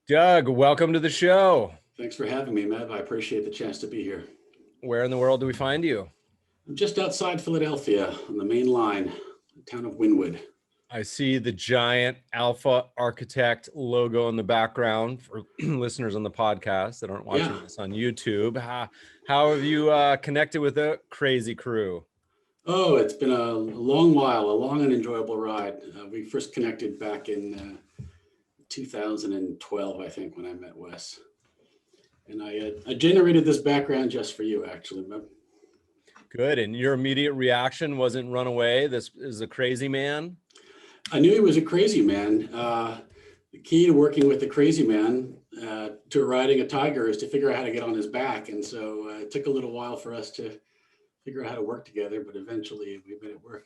Doug, welcome to the show. Thanks for having me, Mev. I appreciate the chance to be here. Where in the world do we find you? I'm just outside Philadelphia on the main line, the town of Wynwood. I see the giant Alpha Architect logo in the background for listeners on the podcast that aren't watching this on YouTube. How have you connected with the crazy crew? Oh, it's been a long while, a long and enjoyable ride. We first connected back in 2012, I think, when I met Wes. And I generated this background just for you, actually, Mev. Good. And your immediate reaction wasn't run away? This is a crazy man? I knew he was a crazy man. The key to working with a crazy man to riding a tiger is to figure out how to get on his back. And so it took a little while for us to figure out how to work together, but eventually we made it work.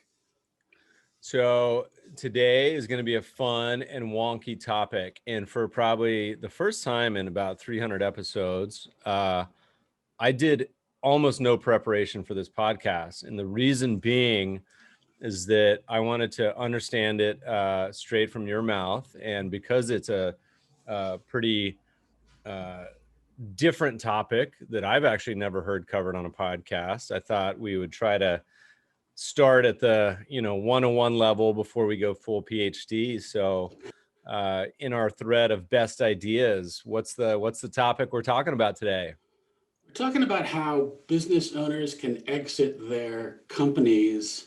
So today is going to be a fun and wonky topic. And for probably the first time in about 300 episodes, I did almost no preparation for this podcast. And the reason being is that I wanted to understand it straight from your mouth. And because it's a pretty different topic that I've actually never heard covered on a podcast, I thought we would try to start at the 101 level before we go full PhD. So in our thread of best ideas, what's the topic we're talking about today? We're talking about how business owners can exit their companies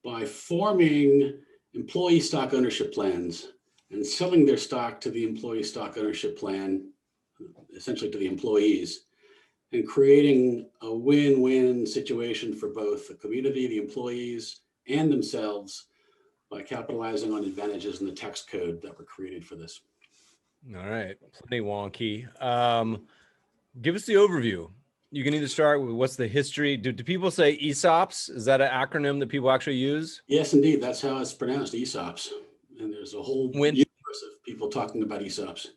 by forming employee stock ownership plans and selling their stock to the employee stock ownership plan, essentially to the employees, and creating a win-win situation for both the community, the employees, and themselves by capitalizing on advantages in the tax code that were created for this. All right, plenty wonky. Give us the overview. You can either start with what's the history. Do people say ESOPs? Is that an acronym that people actually use? Yes, indeed. That's how it's pronounced, ESOPs. And there's a whole universe of people talking about ESOPs.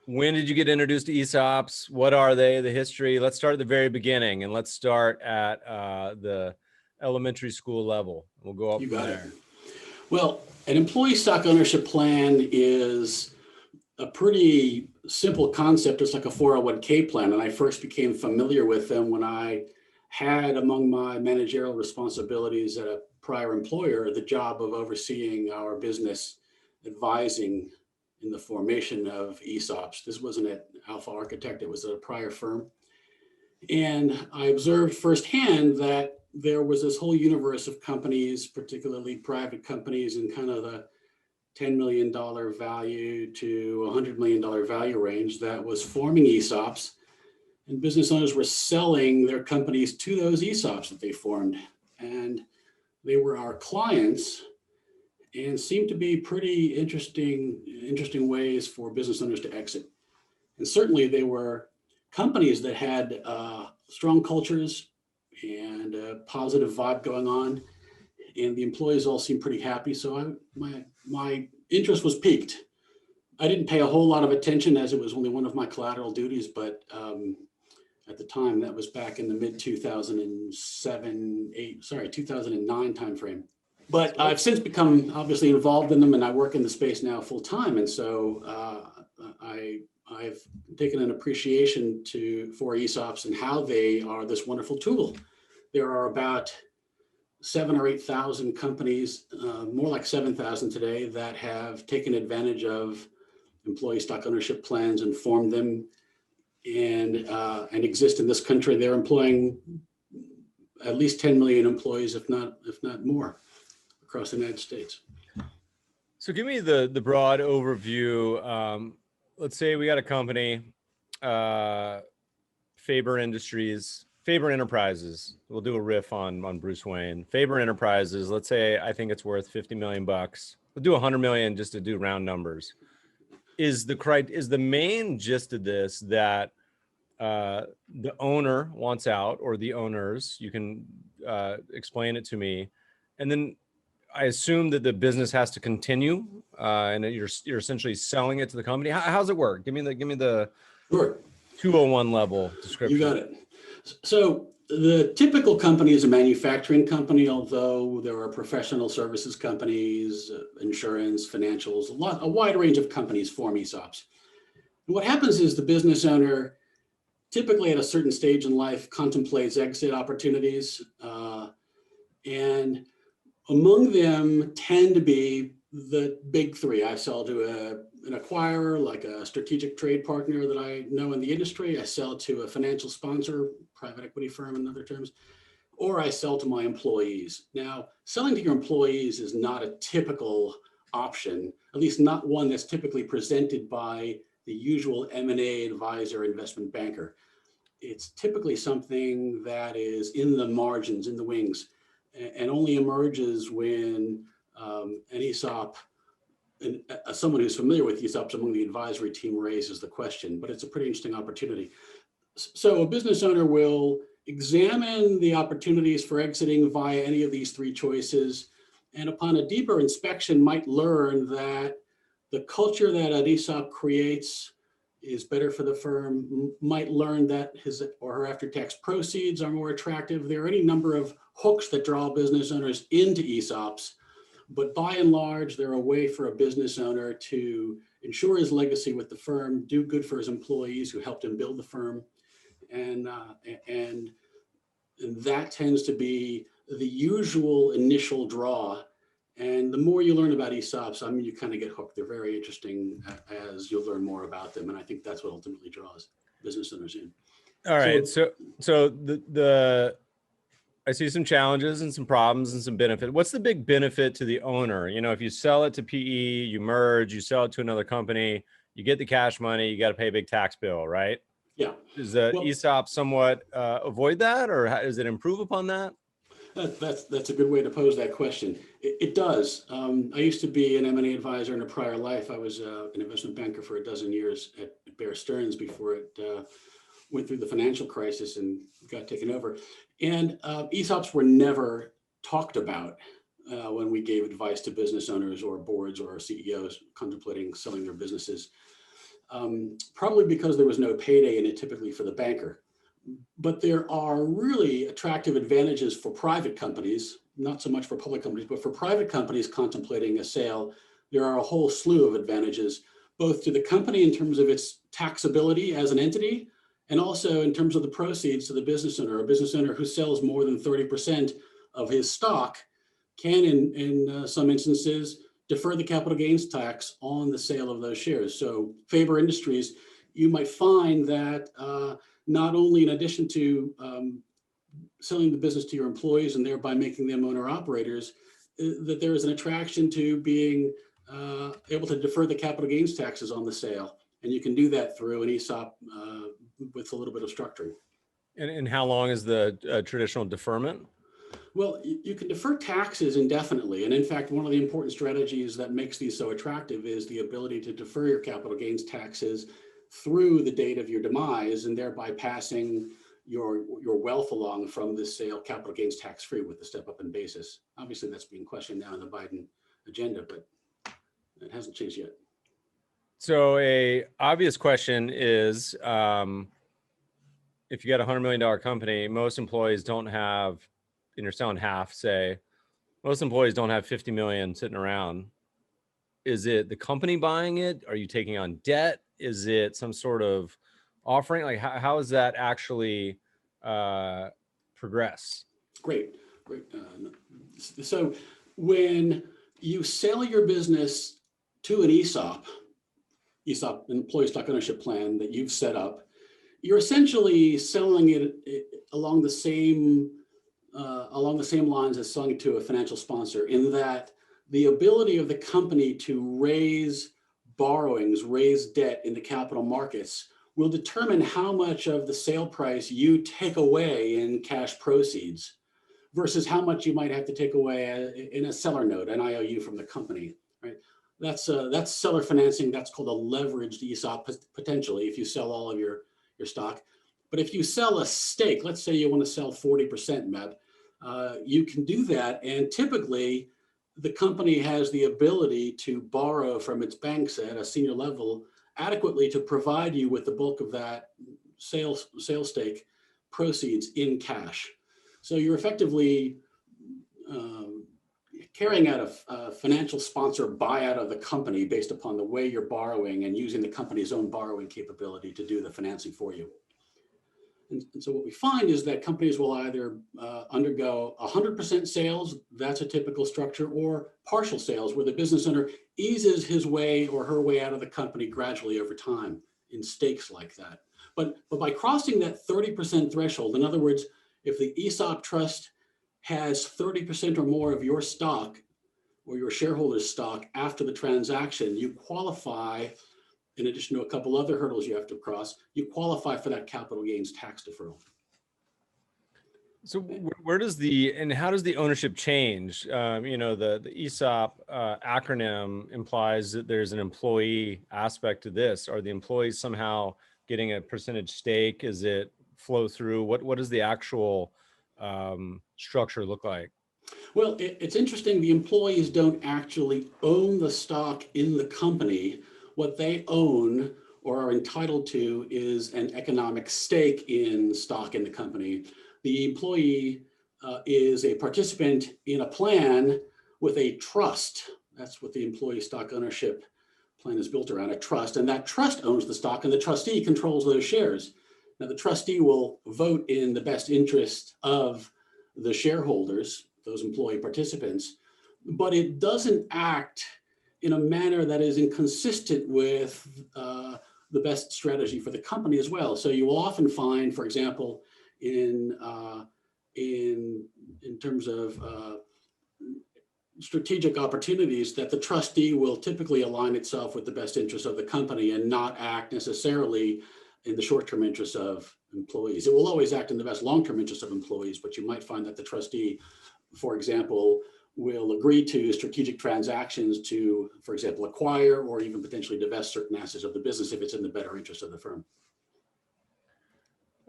When did you get introduced to ESOPs? What are they? The history? Let's start at the very beginning, and let's start at the elementary school level. We'll go up from there. Well, an employee stock ownership plan is a pretty simple concept. It's like a 401k plan. And I first became familiar with them when I had among my managerial responsibilities at a prior employer the job of overseeing our business advising in the formation of ESOPs. This wasn't at Alpha Architect, it was at a prior firm. And I observed firsthand that there was this whole universe of companies, particularly private companies in kind of the $10 million value to $100 million value range that was forming ESOPs. And business owners were selling their companies to those ESOPs that they formed. And they were our clients and seemed to be pretty interesting ways for business owners to exit. And certainly they were companies that had strong cultures and a positive vibe going on. And the employees all seemed pretty happy. So my interest was piqued. I didn't pay a whole lot of attention as it was only one of my collateral duties, but at the time, that was back in the mid 2009 timeframe. But I've since become obviously involved in them, and I work in the space now full time. And so I've taken an appreciation for ESOPs and how they are this wonderful tool. There are about 7,000 or 8,000 companies, more like 7,000 today, that have taken advantage of employee stock ownership plans and formed them and exist in this country. They're employing at least 10 million employees, if not more, across the United States. So give me the broad overview. Let's say we got a company, Faber Enterprises. We'll do a riff on Bruce Wayne. Faber Enterprises, let's say I think it's worth 50 million bucks. We'll do 100 million just to do round numbers. Is the main gist of this that the owner wants out, or the owners? You can explain it to me. And then I assume that the business has to continue, and that you're essentially selling it to the company. How's it work? Give me the Sure. 201 level description. You got it. So the typical company is a manufacturing company, although there are professional services companies, insurance, financials, a wide range of companies form ESOPs. What happens is the business owner, typically at a certain stage in life, contemplates exit opportunities. And among them tend to be the big three. I sell to an acquirer, like a strategic trade partner that I know in the industry. I sell to a financial sponsor, private equity firm in other terms, or I sell to my employees. Now, selling to your employees is not a typical option, at least not one that's typically presented by the usual M&A advisor, investment banker. It's typically something that is in the margins, in the wings, and only emerges when an ESOP, and someone who's familiar with ESOPs among the advisory team raises the question, but it's a pretty interesting opportunity. So a business owner will examine the opportunities for exiting via any of these three choices, and upon a deeper inspection might learn that the culture that an ESOP creates is better for the firm, might learn that his or her after-tax proceeds are more attractive. There are any number of hooks that draw business owners into ESOPs, but by and large, they're a way for a business owner to ensure his legacy with the firm, do good for his employees who helped him build the firm, and that tends to be the usual initial draw. And the more you learn about ESOPs, I mean, you kind of get hooked. They're very interesting as you'll learn more about them. And I think that's what ultimately draws business owners in. All right. So I see some challenges and some problems and some benefit. What's the big benefit to the owner? You know, if you sell it to PE, you merge, you sell it to another company, you get the cash money, you got to pay a big tax bill, right? Yeah. Does the ESOP somewhat avoid that, or does it improve upon that? That's a good way to pose that question. It does. I used to be an M&A advisor in a prior life. I was an investment banker for a dozen years at Bear Stearns before it went through the financial crisis and got taken over. And ESOPs were never talked about when we gave advice to business owners or boards or CEOs contemplating selling their businesses, probably because there was no payday in it typically for the banker. But there are really attractive advantages for private companies, not so much for public companies, but for private companies contemplating a sale. There are a whole slew of advantages, both to the company in terms of its taxability as an entity, and also in terms of the proceeds to the business owner. A business owner who sells more than 30% of his stock can, in some instances, defer the capital gains tax on the sale of those shares. So Faber Industries, you might find that not only in addition to selling the business to your employees and thereby making them owner operators, that there is an attraction to being able to defer the capital gains taxes on the sale. And you can do that through an ESOP with a little bit of structuring. And how long is the traditional deferment? Well, you can defer taxes indefinitely. And in fact, one of the important strategies that makes these so attractive is the ability to defer your capital gains taxes through the date of your demise, and thereby passing your wealth along from this sale capital gains tax free with the step up in basis. Obviously, that's being questioned now in the Biden agenda, but it hasn't changed yet. So a obvious question is, if you got $100 million company, most employees don't have, and you're selling half, say, most employees don't have 50 million sitting around. Is it the company buying it? Are you taking on debt? Is it some sort of offering? Like how does that actually progress? Great. So when you sell your business to an ESOP, employee stock ownership plan that you've set up, you're essentially selling it along the same lines as selling it to a financial sponsor, in that the ability of the company to raise borrowings, raise debt in the capital markets will determine how much of the sale price you take away in cash proceeds versus how much you might have to take away in a seller note, an IOU from the company, right? That's seller financing. That's called a leveraged ESOP potentially if you sell all of your stock. But if you sell a stake, let's say you want to sell 40%, Meb, you can do that. And typically the company has the ability to borrow from its banks at a senior level adequately to provide you with the bulk of that sales stake proceeds in cash. So you're effectively carrying out a financial sponsor buyout of the company based upon the way you're borrowing and using the company's own borrowing capability to do the financing for you. And so what we find is that companies will either undergo 100% sales, that's a typical structure, or partial sales, where the business owner eases his way or her way out of the company gradually over time in stakes like that. But by crossing that 30% threshold, in other words, if the ESOP trust has 30% or more of your stock or your shareholders' stock after the transaction, you qualify, in addition to a couple other hurdles you have to cross, you qualify for that capital gains tax deferral. So where does how does the ownership change? The ESOP acronym implies that there's an employee aspect to this. Are the employees somehow getting a percentage stake? Is it flow through? What does the actual structure look like? Well, it's interesting. The employees don't actually own the stock in the company. What they own or are entitled to is an economic stake in stock in the company. The employee is a participant in a plan with a trust. That's what the employee stock ownership plan is built around, a trust. And that trust owns the stock, and the trustee controls those shares. Now, the trustee will vote in the best interest of the shareholders, those employee participants, but it doesn't act in a manner that is inconsistent with the best strategy for the company as well. So you will often find, for example, in terms of strategic opportunities, that the trustee will typically align itself with the best interests of the company and not act necessarily in the short-term interests of employees. It will always act in the best long-term interests of employees, but you might find that the trustee, for example, will agree to strategic transactions to, for example, acquire or even potentially divest certain assets of the business if it's in the better interest of the firm.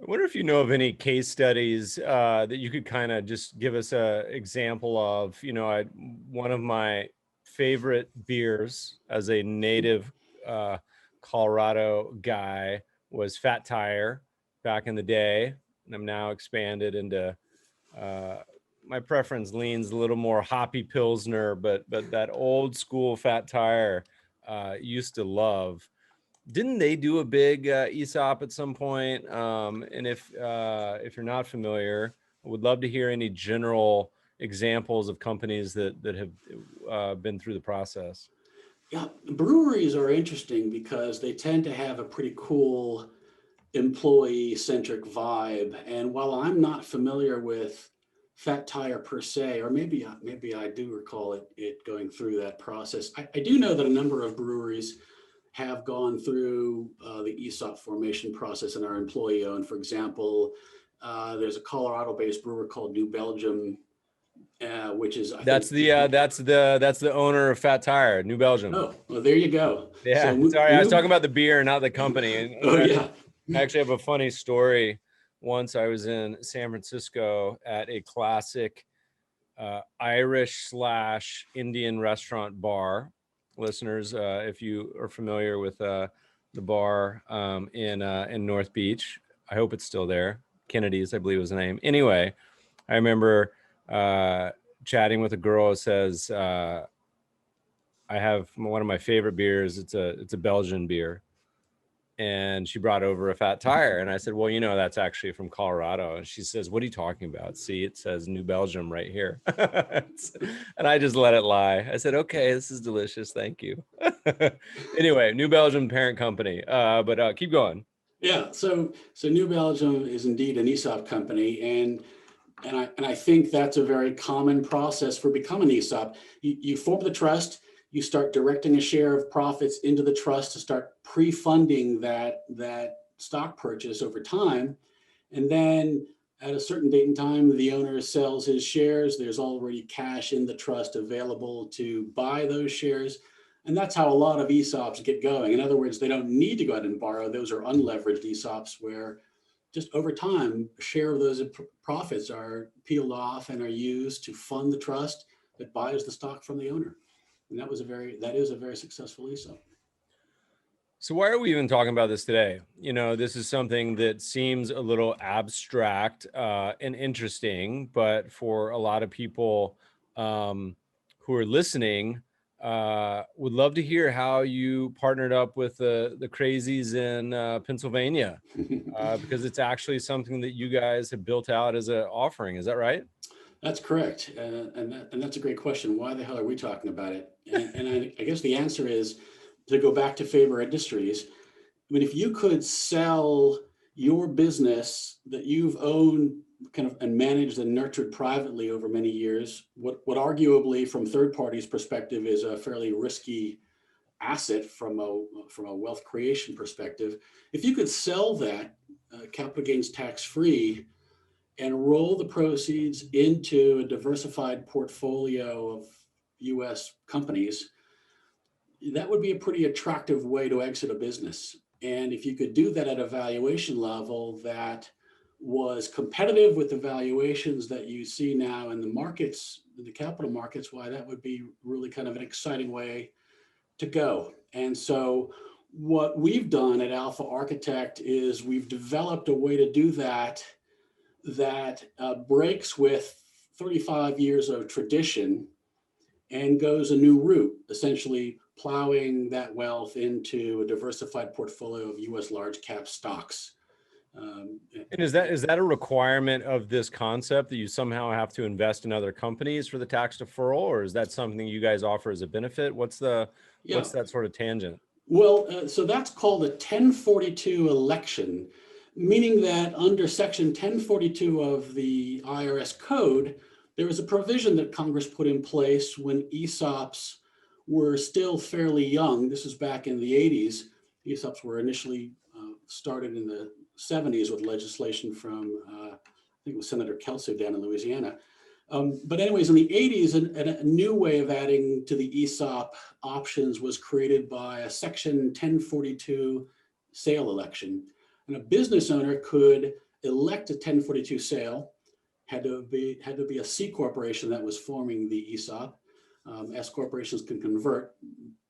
I wonder if you know of any case studies that you could kind of just give us an example of. One of my favorite beers as a native Colorado guy was Fat Tire back in the day, and I'm now expanded into my preference leans a little more hoppy Pilsner, but that old school Fat Tire used to love. Didn't they do a big ESOP at some point? And if you're not familiar, I would love to hear any general examples of companies that have been through the process. Yeah, breweries are interesting because they tend to have a pretty cool employee-centric vibe. And while I'm not familiar with Fat Tire per se, or maybe I do recall it going through that process, I do know that a number of breweries have gone through the ESOP formation process and are employee owned. For example, there's a Colorado-based brewer called New Belgium, which is that's the owner of Fat Tire, New Belgium. Oh, well, there you go. Yeah, so, sorry, I was talking about the beer, not the company. And yeah. I actually have a funny story. Once I was in San Francisco at a classic Irish/Indian restaurant bar. Listeners, if you are familiar with the bar in North Beach, I hope it's still there. Kennedy's, I believe was the name. Anyway, I remember chatting with a girl who says, I have one of my favorite beers. It's a Belgian beer. And she brought over a Fat Tire. And I said, well, that's actually from Colorado. And she says, what are you talking about? See, it says New Belgium right here. And I just let it lie. I said, okay, this is delicious. Thank you. Anyway, New Belgium parent company. But keep going. Yeah. So New Belgium is indeed an ESOP company. And I think that's a very common process for becoming an ESOP. You form the trust. You start directing a share of profits into the trust to start pre-funding that stock purchase over time. And then at a certain date and time, the owner sells his shares. There's already cash in the trust available to buy those shares. And that's how a lot of ESOPs get going. In other words, they don't need to go out and borrow. Those are unleveraged ESOPs where just over time, a share of those profits are peeled off and are used to fund the trust that buys the stock from the owner. And that is a very successful ESOP. So why are we even talking about this today? This is something that seems a little abstract and interesting, but for a lot of people who are listening would love to hear how you partnered up with the crazies in Pennsylvania, because it's actually something that you guys have built out as an offering. Is that right? That's correct. And that's a great question. Why the hell are we talking about it? And I guess the answer is to go back to Faber Industries. I mean, if you could sell your business that you've owned kind of and managed and nurtured privately over many years, what arguably from third parties' perspective is a fairly risky asset from a wealth creation perspective, if you could sell that capital gains tax free and roll the proceeds into a diversified portfolio of US companies, that would be a pretty attractive way to exit a business. And if you could do that at a valuation level that was competitive with the valuations that you see now in the markets, in the capital markets, why that would be really kind of an exciting way to go. And so what we've done at Alpha Architect is we've developed a way to do that breaks with 35 years of tradition and goes a new route, essentially plowing that wealth into a diversified portfolio of US large cap stocks. And is that a requirement of this concept that you somehow have to invest in other companies for the tax deferral, or is that something you guys offer as a benefit? What's that sort of tangent? Well, so that's called a 1042 election, meaning that under section 1042 of the IRS code, there was a provision that Congress put in place when ESOPs were still fairly young. This was back in the 80s. ESOPs were initially started in the 70s with legislation from, I think it was Senator Kelsey down in Louisiana. But anyways, in the 80s, a new way of adding to the ESOP options was created by a section 1042 sale election. And a business owner could elect a 1042 sale, had to be a C corporation that was forming the ESOP. S corporations can convert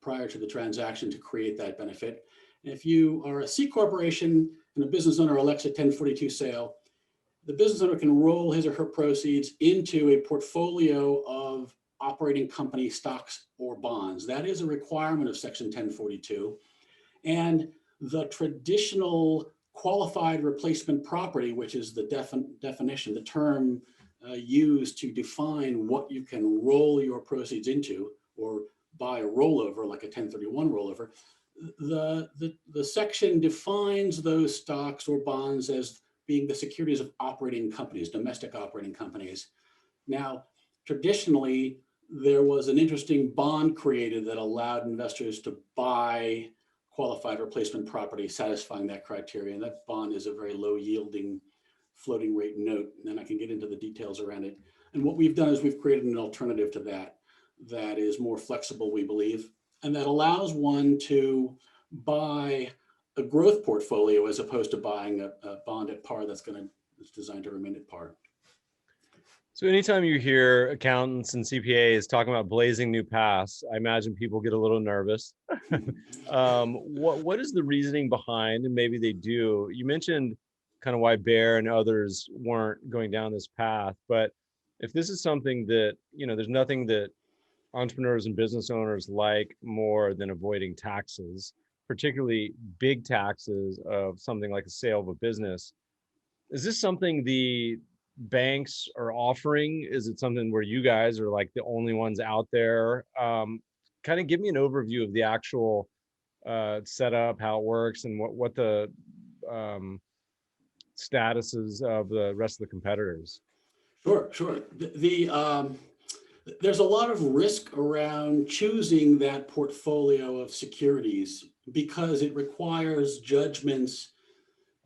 prior to the transaction to create that benefit. And if you are a C corporation and a business owner elects a 1042 sale, the business owner can roll his or her proceeds into a portfolio of operating company stocks or bonds. That is a requirement of section 1042. And the traditional qualified replacement property, which is the definition, the term used to define what you can roll your proceeds into or buy a rollover like a 1031 rollover, the section defines those stocks or bonds as being the securities of operating companies, domestic operating companies. Now, traditionally, there was an interesting bond created that allowed investors to buy qualified replacement property satisfying that criteria. And that bond is a very low yielding floating rate note. And I can get into the details around it. And what we've done is we've created an alternative to that is more flexible, we believe, and that allows one to buy a growth portfolio as opposed to buying a bond at par that's designed to remain at par. So anytime you hear accountants and CPAs talking about blazing new paths, I imagine people get a little nervous. What is the reasoning behind, and maybe they do, you mentioned kind of why Bear and others weren't going down this path, but if this is something that, there's nothing that entrepreneurs and business owners like more than avoiding taxes, particularly big taxes of something like a sale of a business. Is this something the banks are offering? Is it something where you guys are like the only ones out there? Kind of give me an overview of the actual setup, how it works, and what the statuses of the rest of the competitors. Sure. There's a lot of risk around choosing that portfolio of securities because it requires judgments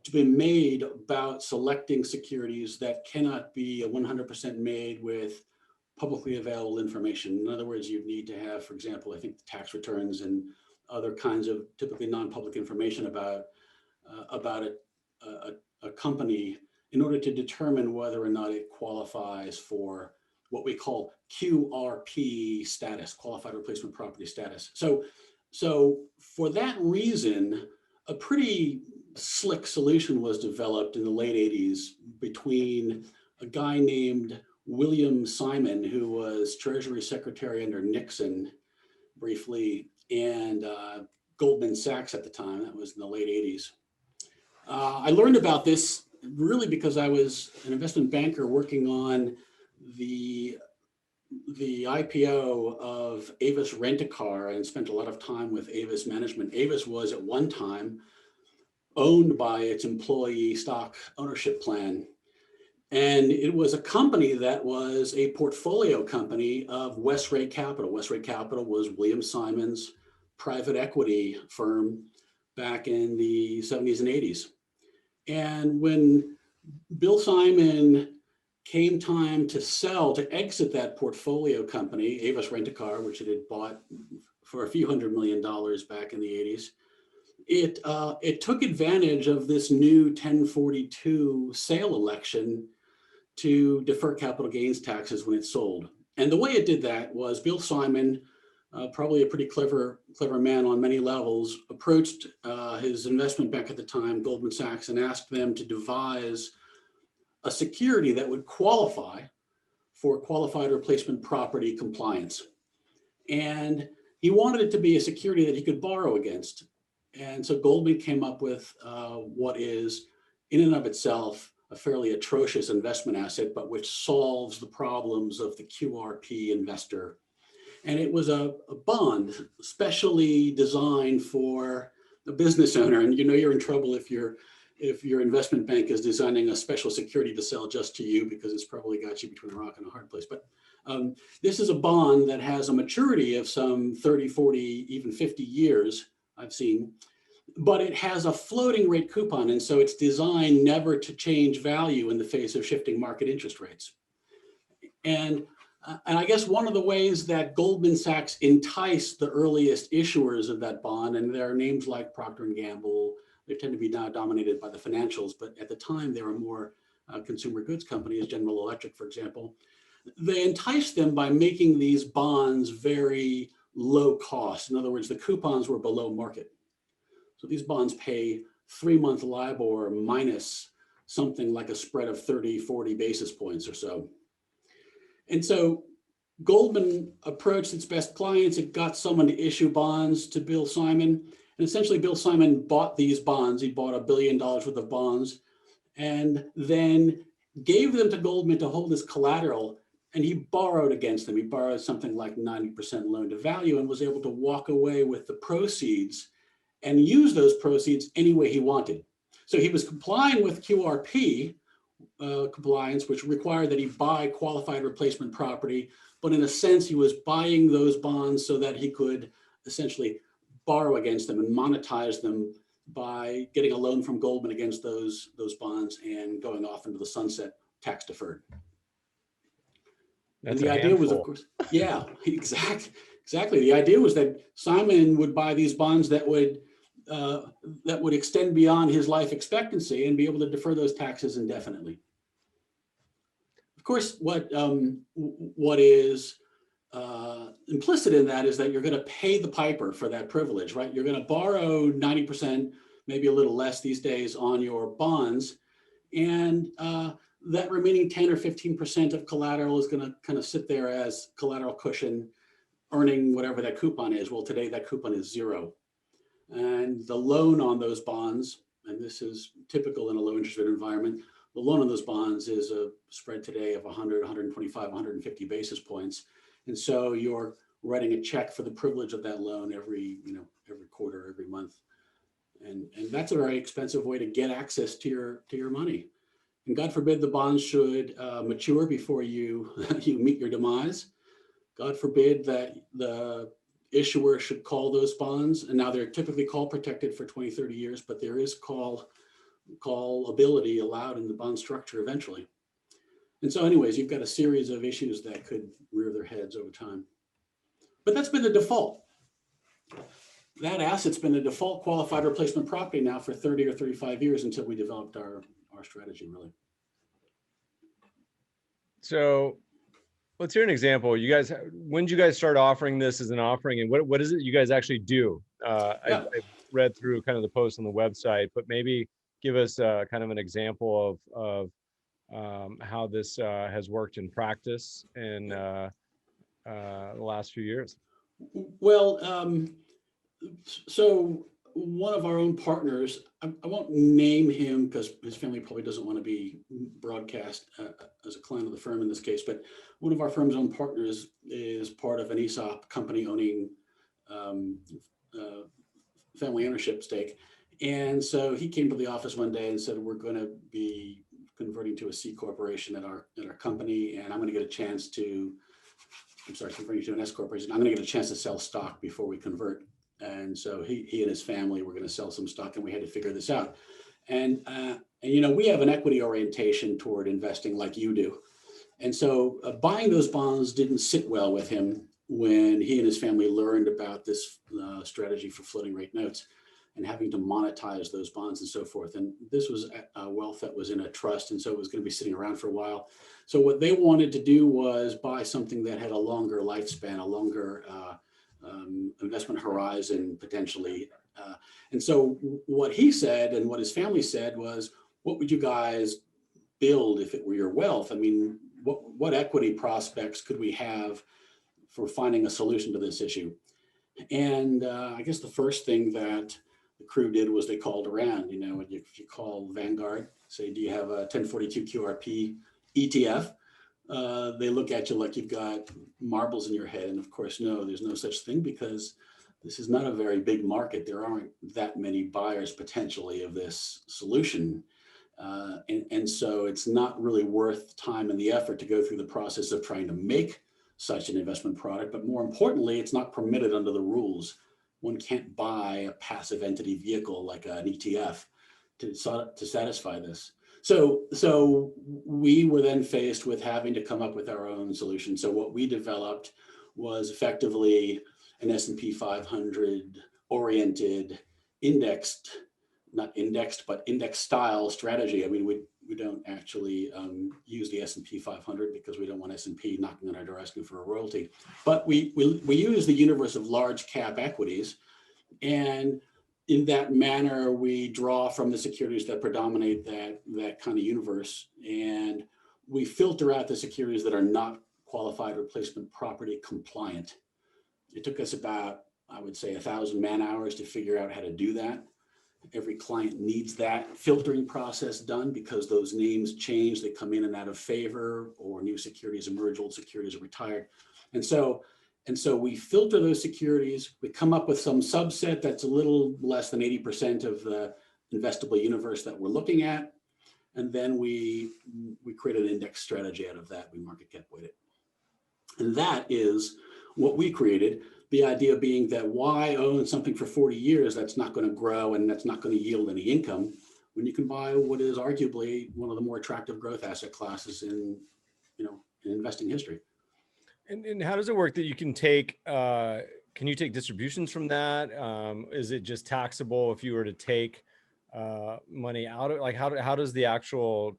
to be made about selecting securities that cannot be 100% made with publicly available information. In other words, you need to have, for example, I think the tax returns and other kinds of typically non-public information about a company in order to determine whether or not it qualifies for what we call QRP status, qualified replacement property status. So for that reason, a pretty slick solution was developed in the late 80s between a guy named William Simon, who was Treasury Secretary under Nixon briefly, and Goldman Sachs at the time. That was in the late 80s. I learned about this really because I was an investment banker working on the IPO of Avis Rent-A-Car and spent a lot of time with Avis management. Avis was at one time owned by its employee stock ownership plan. And it was a company that was a portfolio company of Westray Capital. Westray Capital was William Simon's private equity firm back in the 70s and 80s. And when Bill Simon came time to sell, to exit that portfolio company, Avis Rent-A-Car, which it had bought for a few $100 million back in the 80s, it took advantage of this new 1042 sale election to defer capital gains taxes when it sold. And the way it did that was Bill Simon, probably a pretty clever man on many levels, approached his investment bank at the time, Goldman Sachs, and asked them to devise a security that would qualify for qualified replacement property compliance. And he wanted it to be a security that he could borrow against. And so Goldman came up with what is, in and of itself, a fairly atrocious investment asset, but which solves the problems of the QRP investor. And it was a bond specially designed for the business owner. And you know you're in trouble if your investment bank is designing a special security to sell just to you, because it's probably got you between a rock and a hard place. But this is a bond that has a maturity of some 30, 40, even 50 years, I've seen. But it has a floating rate coupon, and so it's designed never to change value in the face of shifting market interest rates. And I guess one of the ways that Goldman Sachs enticed the earliest issuers of that bond, and there are names like Procter & Gamble, they tend to be now dominated by the financials, but at the time they were more consumer goods companies, General Electric, for example. They enticed them by making these bonds very low cost. In other words, the coupons were below market. So these bonds pay 3-month LIBOR minus something like a spread of 30, 40 basis points or so. And so Goldman approached its best clients. It got someone to issue bonds to Bill Simon. And essentially Bill Simon bought these bonds. He bought $1 billion worth of bonds and then gave them to Goldman to hold as collateral. And he borrowed against them. He borrowed something like 90% loan to value and was able to walk away with the proceeds and use those proceeds any way he wanted. So he was complying with QRP compliance, which required that he buy qualified replacement property, but in a sense, he was buying those bonds so that he could essentially borrow against them and monetize them by getting a loan from Goldman against those bonds and going off into the sunset tax deferred. That's and the idea handful. was, of course, yeah, exactly. The idea was that Simon would buy these bonds that would extend beyond his life expectancy and be able to defer those taxes indefinitely. Of course, what is implicit in that is that you're going to pay the piper for that privilege, right? You're going to borrow 90%, maybe a little less these days, on your bonds, and that remaining 10 or 15% of collateral is going to kind of sit there as collateral cushion, earning whatever that coupon is. Well, today that coupon is 0. And the loan on those bonds, and this is typical in a low interest rate environment, the loan on those bonds is a spread today of 100, 125, 150 basis points. And so you're writing a check for the privilege of that loan every quarter, every month. And that's a very expensive way to get access to your money. And God forbid the bonds should mature before you meet your demise. God forbid that the issuer should call those bonds. And now they're typically call protected for 20, 30 years, but there is callability allowed in the bond structure eventually. And so anyways, you've got a series of issues that could rear their heads over time. But that's been the default. That asset's been the default qualified replacement property now for 30 or 35 years until we developed our strategy, really. So let's hear an example. When did you guys start offering this as an offering, and what is it you guys actually do? I've read through kind of the post on the website, but maybe give us kind of an example of how this has worked in practice in the last few years. Well, so one of our own partners, I won't name him because his family probably doesn't want to be broadcast as a client of the firm in this case, but one of our firm's own partners is part of an ESOP company owning family ownership stake. And so he came to the office one day and said, we're going to be converting to a C corporation at our company, and I'm going to get a chance to, converting to an S corporation. I'm going to get a chance to sell stock before we convert. And so he and his family were going to sell some stock, and we had to figure this out. And you know, we have an equity orientation toward investing like you do. And so buying those bonds didn't sit well with him when he and his family learned about this strategy for floating rate notes and having to monetize those bonds and so forth. And this was wealth that was in a trust, and so it was going to be sitting around for a while. So what they wanted to do was buy something that had a longer lifespan, a longer investment horizon potentially. And so what he said and what his family said was, what would you guys build if it were your wealth? I mean, what equity prospects could we have for finding a solution to this issue? And I guess the first thing that the crew did was they called around. You know, if you call Vanguard, say, do you have a 1042 QRP ETF? They look at you like you've got marbles in your head. And of course, no, there's no such thing, because this is not a very big market. There aren't that many buyers potentially of this solution. And so it's not really worth time and the effort to go through the process of trying to make such an investment product. But more importantly, it's not permitted under the rules. One can't buy a passive entity vehicle like an ETF to satisfy this. So we were then faced with having to come up with our own solution. So what we developed was effectively an S&P 500 oriented indexed, not indexed, but index style strategy. I mean, we don't actually use the S&P 500 because we don't want S&P knocking on our door asking for a royalty. But we use the universe of large cap equities, and in that manner, we draw from the securities that predominate that kind of universe, and we filter out the securities that are not qualified replacement property compliant. It took us about, I would say, 1,000 man hours to figure out how to do that. Every client needs that filtering process done because those names change. They come in and out of favor, or new securities emerge, old securities are retired. And so we filter those securities. We come up with some subset that's a little less than 80% of the investable universe that we're looking at. And then we create an index strategy out of that. We market cap weight it. And that is what we created. The idea being that why own something for 40 years that's not going to grow and that's not going to yield any income when you can buy what is arguably one of the more attractive growth asset classes in investing history. And how does it work that you can take, can you take distributions from that? Is it just taxable if you were to take money out of, like, how does the actual,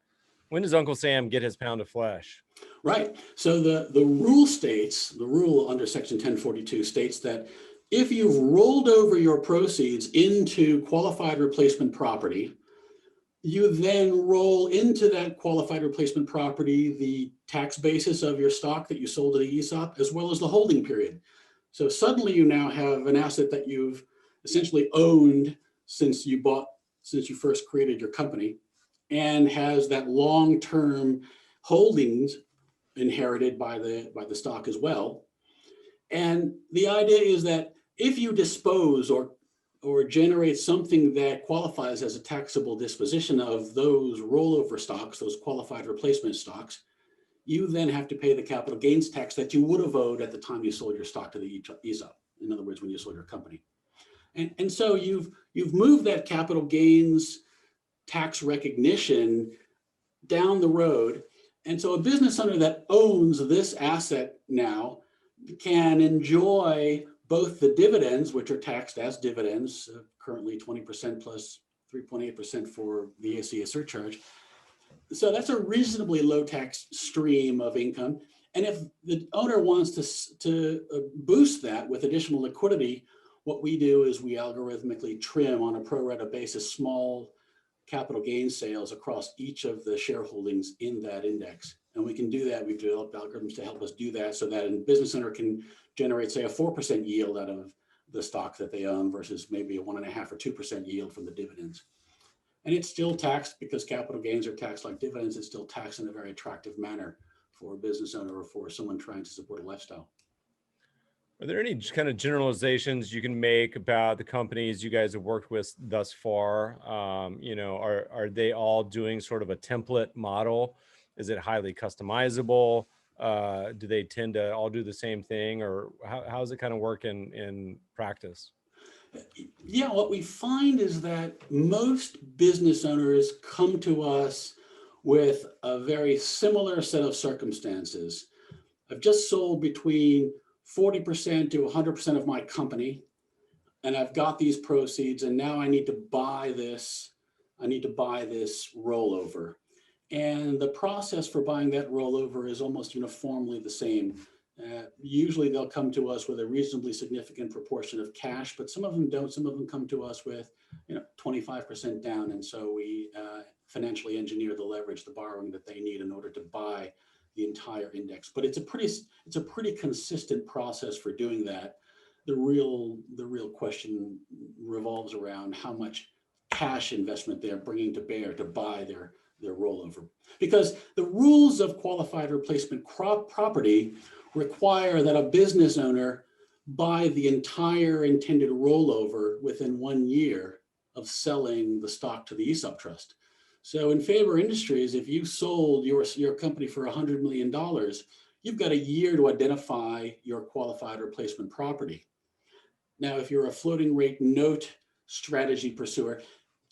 when does Uncle Sam get his pound of flesh? Right. So the rule under Section 1042 states that if you've rolled over your proceeds into qualified replacement property, you then roll into that qualified replacement property the tax basis of your stock that you sold to the ESOP, as well as the holding period. So suddenly you now have an asset that you've essentially owned since you first created your company, and has that long-term holdings inherited by the stock as well. And the idea is that if you dispose or generate something that qualifies as a taxable disposition of those rollover stocks, those qualified replacement stocks, you then have to pay the capital gains tax that you would have owed at the time you sold your stock to the ESOP. In other words, when you sold your company. And so you've moved that capital gains tax recognition down the road. And so a business owner that owns this asset now can enjoy both the dividends, which are taxed as dividends, currently 20% plus 3.8% for the ACA surcharge. So that's a reasonably low tax stream of income. And if the owner wants to boost that with additional liquidity, what we do is we algorithmically trim on a pro rata basis small capital gain sales across each of the shareholdings in that index. And we can do that. We've developed algorithms to help us do that so that a business owner can generate, say, a 4% yield out of the stock that they own versus maybe a 1.5 or 2% yield from the dividends. And it's still taxed because capital gains are taxed like dividends. It's still taxed in a very attractive manner for a business owner or for someone trying to support a lifestyle. Are there any kind of generalizations you can make about the companies you guys have worked with thus far? Are they all doing sort of a template model? Is it highly customizable? Do they tend to all do the same thing, or how does it kind of work in practice? Yeah, what we find is that most business owners come to us with a very similar set of circumstances. I've just sold between 40% to 100% of my company, and I've got these proceeds, and now I need to buy this. I need to buy this rollover. And the process for buying that rollover is almost uniformly the same. Usually they'll come to us with a reasonably significant proportion of cash, but some of them don't. Some of them come to us with 25% down. And so we financially engineer the leverage, the borrowing that they need in order to buy the entire index. But it's a pretty consistent process for doing that. The real question revolves around how much cash investment they're bringing to bear to buy their rollover. Because the rules of qualified replacement property require that a business owner buy the entire intended rollover within 1 year of selling the stock to the ESOP trust. So in Faber Industries, if you sold your company for $100 million, you've got a year to identify your qualified replacement property. Now, if you're a floating rate note strategy pursuer,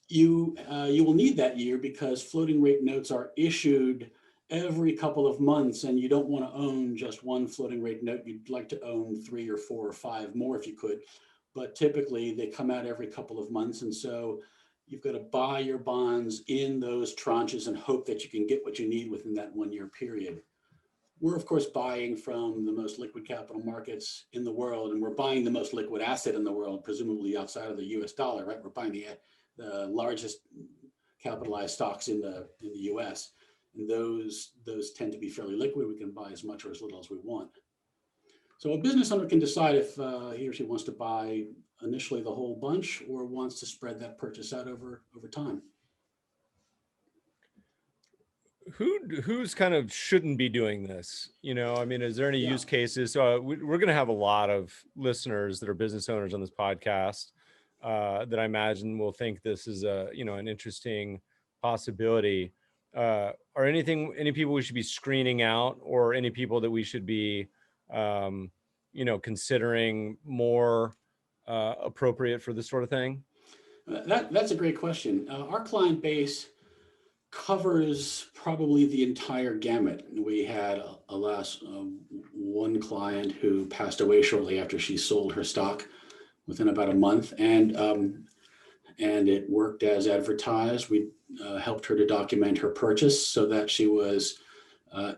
you will need that year because floating rate notes are issued every couple of months, and you don't want to own just one floating rate note. You'd like to own 3 or 4 or 5 more if you could, but typically they come out every couple of months, and so you've got to buy your bonds in those tranches and hope that you can get what you need within that 1 year period. We're of course buying from the most liquid capital markets in the world, and we're buying the most liquid asset in the world, presumably outside of the US dollar, right? We're buying the largest capitalized stocks in the US. And those tend to be fairly liquid. We can buy as much or as little as we want. So a business owner can decide if he or she wants to buy initially the whole bunch or wants to spread that purchase out over time. Who's kind of shouldn't be doing this? Is there any use cases? So we're going to have a lot of listeners that are business owners on this podcast that I imagine will think this is an interesting possibility. Are any people we should be screening out, or any people that we should be, considering more appropriate for this sort of thing? That's a great question. Our client base covers probably the entire gamut. We had, alas, one client who passed away shortly after she sold her stock within about a month, and it worked as advertised. We helped her to document her purchase so that she was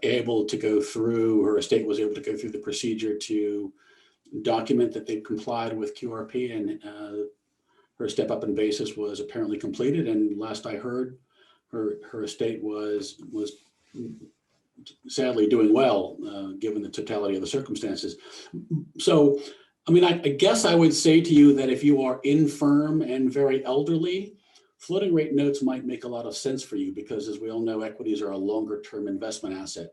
able to go through, her estate was able to go through the procedure to document that they complied with QRP, and her step up in basis was apparently completed. And last I heard, her estate was sadly doing well, given the totality of the circumstances. So, I guess I would say to you that if you are infirm and very elderly, floating rate notes might make a lot of sense for you because, as we all know, equities are a longer term investment asset.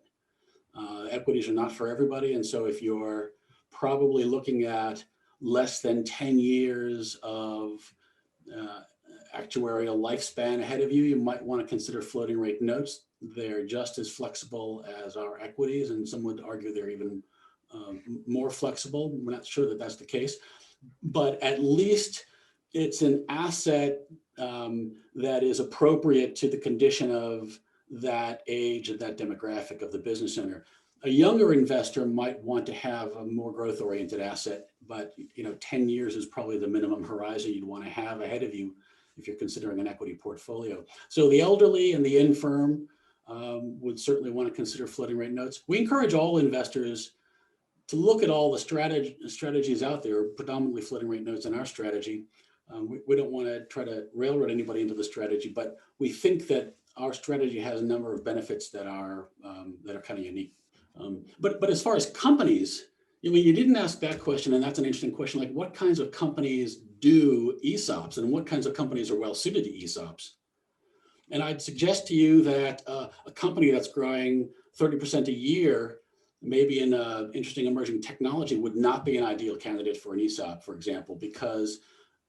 Equities are not for everybody. And so if you're probably looking at less than 10 years of actuarial lifespan ahead of you, you might want to consider floating rate notes. They're just as flexible as our equities, and some would argue they're even more flexible. We're not sure that that's the case, but at least it's an asset that is appropriate to the condition of that age and that demographic of the business owner. A younger investor might want to have a more growth-oriented asset, but 10 years is probably the minimum horizon you'd want to have ahead of you if you're considering an equity portfolio. So the elderly and the infirm would certainly want to consider floating rate notes. We encourage all investors to look at all the strategies out there, predominantly floating rate notes in our strategy, We don't want to try to railroad anybody into the strategy, but we think that our strategy has a number of benefits that are kind of unique. But as far as companies, you didn't ask that question, and that's an interesting question. Like, what kinds of companies do ESOPs, and what kinds of companies are well suited to ESOPs? And I'd suggest to you that a company that's growing 30% a year, maybe in an interesting emerging technology, would not be an ideal candidate for an ESOP, for example, because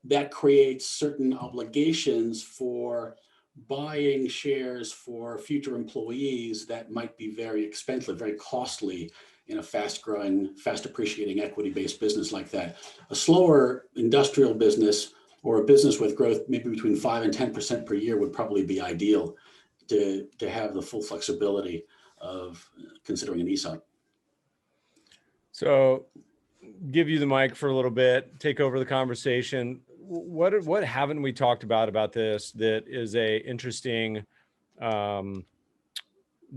that creates certain obligations for buying shares for future employees that might be very expensive, very costly in a fast-growing, fast-appreciating equity-based business like that. A slower industrial business or a business with growth maybe between 5 and 10% per year would probably be ideal to have the full flexibility of considering an ESOP. So, give you the mic for a little bit, take over the conversation. What haven't we talked about this that is a interesting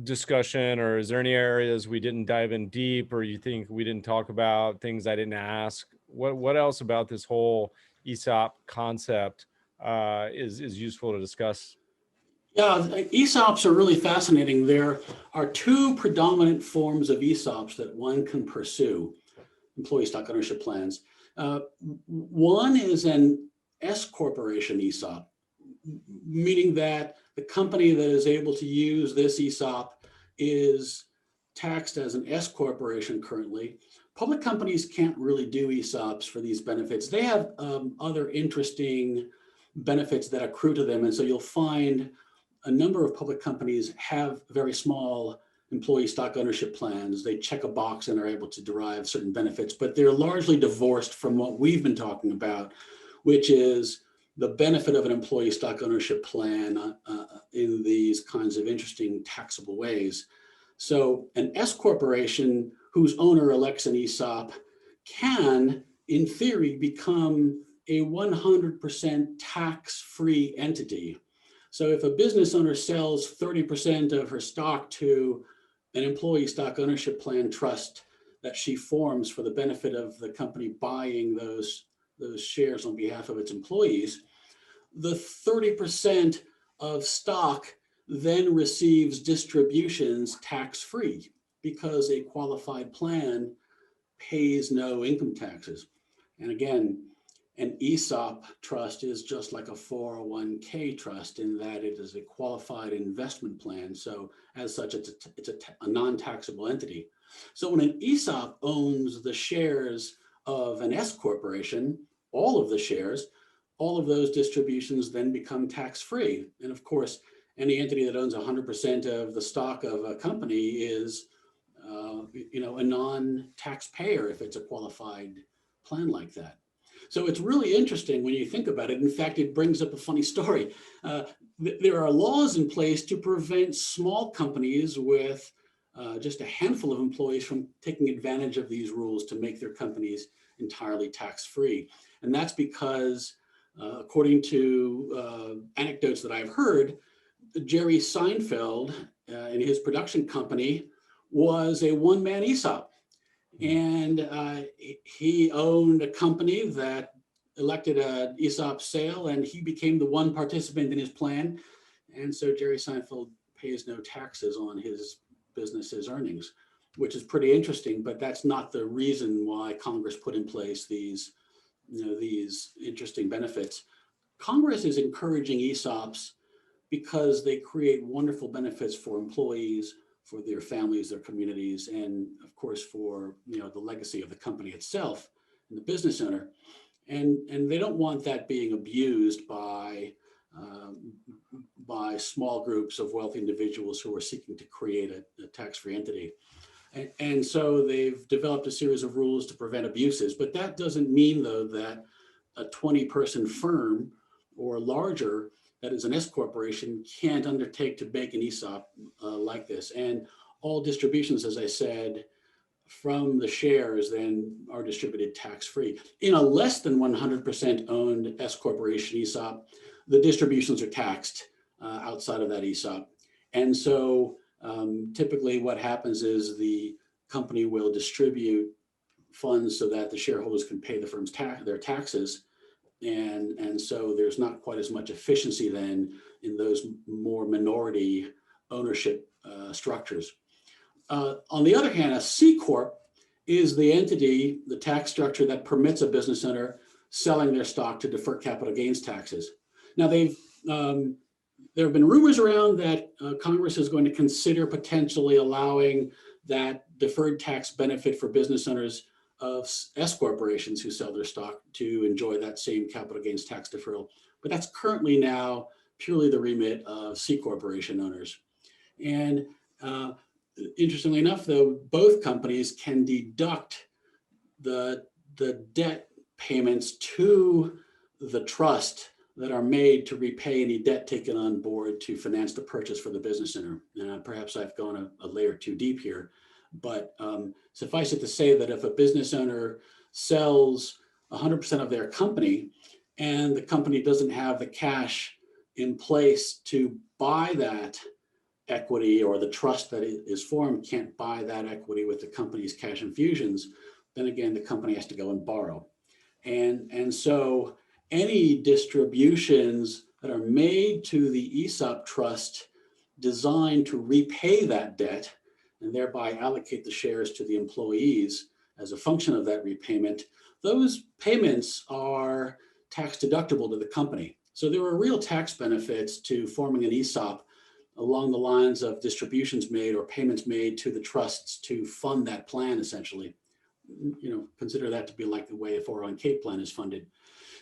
discussion, or is there any areas we didn't dive in deep, or you think we didn't talk about, things I didn't ask? What else about this whole ESOP concept is useful to discuss? Yeah, ESOPs are really fascinating. There are two predominant forms of ESOPs that one can pursue, employee stock ownership plans. One is an S corporation ESOP, meaning that the company that is able to use this ESOP is taxed as an S corporation currently. Public companies can't really do ESOPs for these benefits. They have other interesting benefits that accrue to them. And so you'll find a number of public companies have very small employee stock ownership plans. They check a box and are able to derive certain benefits, but they're largely divorced from what we've been talking about, which is the benefit of an employee stock ownership plan in these kinds of interesting taxable ways. So an S corporation whose owner elects an ESOP can, in theory, become a 100% tax-free entity. So if a business owner sells 30% of her stock to an employee stock ownership plan trust that she forms for the benefit of the company buying those shares on behalf of its employees, the 30% of stock then receives distributions tax-free because a qualified plan pays no income taxes. And again, an ESOP trust is just like a 401k trust in that it is a qualified investment plan. So as such, it's a non-taxable entity. So when an ESOP owns the shares of an S corporation, all of the shares, all of those distributions then become tax-free. And of course, any entity that owns 100% of the stock of a company is a non-taxpayer if it's a qualified plan like that. So it's really interesting when you think about it. In fact, it brings up a funny story. There are laws in place to prevent small companies with just a handful of employees from taking advantage of these rules to make their companies entirely tax-free. And that's because, according to anecdotes that I've heard, Jerry Seinfeld and his production company was a one-man ESOP. And he owned a company that elected an ESOP sale, and he became the one participant in his plan. And so Jerry Seinfeld pays no taxes on his business's earnings, which is pretty interesting, but that's not the reason why Congress put in place these interesting benefits. Congress is encouraging ESOPs because they create wonderful benefits for employees, for their families, their communities, and of course for the legacy of the company itself and the business owner. And they don't want that being abused by small groups of wealthy individuals who are seeking to create a tax-free entity. And so they've developed a series of rules to prevent abuses. But that doesn't mean, though, that a 20-person firm or larger that is an S corporation can't undertake to make an ESOP like this. And all distributions, as I said, from the shares then are distributed tax-free. In a less than 100% owned S corporation ESOP, the distributions are taxed outside of that ESOP. And so typically what happens is the company will distribute funds so that the shareholders can pay the firm's their taxes And so there's not quite as much efficiency then in those more minority ownership structures. On the other hand, a C Corp is the entity, the tax structure that permits a business owner selling their stock to defer capital gains taxes. Now, there have been rumors around that Congress is going to consider potentially allowing that deferred tax benefit for business owners of S corporations who sell their stock to enjoy that same capital gains tax deferral. But that's currently now purely the remit of C corporation owners. And interestingly enough, though, both companies can deduct the debt payments to the trust that are made to repay any debt taken on board to finance the purchase for the business owner. And perhaps I've gone a layer too deep here, but suffice it to say that if a business owner sells 100% of their company and the company doesn't have the cash in place to buy that equity, or the trust that is formed can't buy that equity with the company's cash infusions, then again, the company has to go and borrow. And so any distributions that are made to the ESOP trust designed to repay that debt and thereby allocate the shares to the employees as a function of that repayment, those payments are tax deductible to the company. So there are real tax benefits to forming an ESOP along the lines of distributions made or payments made to the trusts to fund that plan, essentially. Consider that to be like the way a 401k plan is funded.